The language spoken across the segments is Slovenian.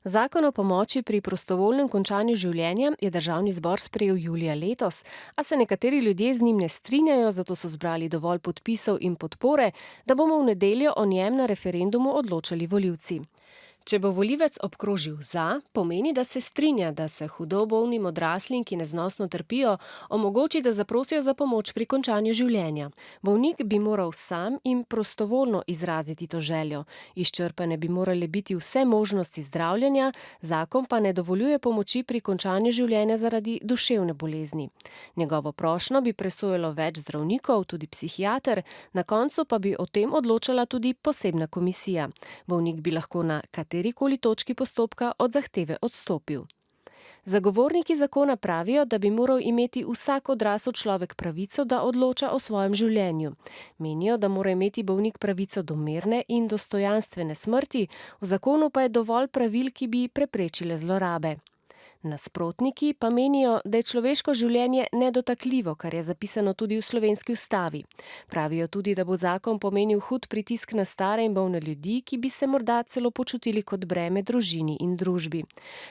Zakon o pomoči pri prostovoljnem končanju življenja je državni zbor sprejel julija letos, a se nekateri ljudje z njim ne strinjajo, zato so zbrali dovolj podpisov in podpore, da bomo v nedeljo o njem na referendumu odločali volivci. Če bo volivec obkrožil za, pomeni, da se strinja, da se hudo bolnim odraslim, ki neznosno trpijo, omogoči, da zaprosijo za pomoč pri končanju življenja. Bolnik bi moral sam in prostovoljno izraziti to željo. Izčrpane bi morale biti vse možnosti zdravljenja, zakon pa ne dovoljuje pomoči pri končanju življenja zaradi duševne bolezni. Njegovo prošnjo bi presojalo več zdravnikov, tudi psihiater, na koncu pa bi o tem odločala tudi posebna komisija. Bolnik bi lahko na katerikoli točki postopka od zahteve odstopil. Zagovorniki zakona pravijo, da bi moral imeti vsak odrasel človek pravico, da odloča o svojem življenju. Menijo, da mora imeti bolnik pravico do mirne in dostojanstvene smrti, v zakonu pa je dovolj pravil, ki bi preprečile zlorabe. Nasprotniki pa menijo, da je človeško življenje nedotakljivo, kar je zapisano tudi v slovenski ustavi. Pravijo tudi, da bo zakon pomenil hud pritisk na stare in bolne ljudi, ki bi se morda celo počutili kot breme družini in družbi.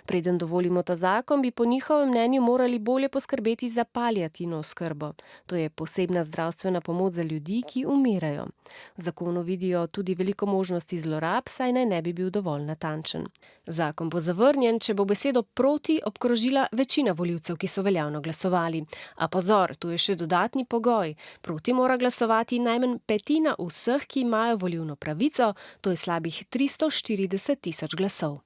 Preden dovolimo ta zakon, bi po njihovem mnenju morali bolje poskrbeti za paliativno oskrbo. To je posebna zdravstvena pomoč za ljudi, ki umirajo. V zakonu vidijo tudi veliko možnosti zlorab, saj naj ne bi bil dovolj natančen. Zakon bo zavrnjen, če bo besedo proti obkrožila večina volivcev, ki so veljavno glasovali. A pozor, tu je še dodatni pogoj. Proti mora glasovati najmanj petina vseh, ki imajo volilno pravico, to je slabih 340 tisoč glasov.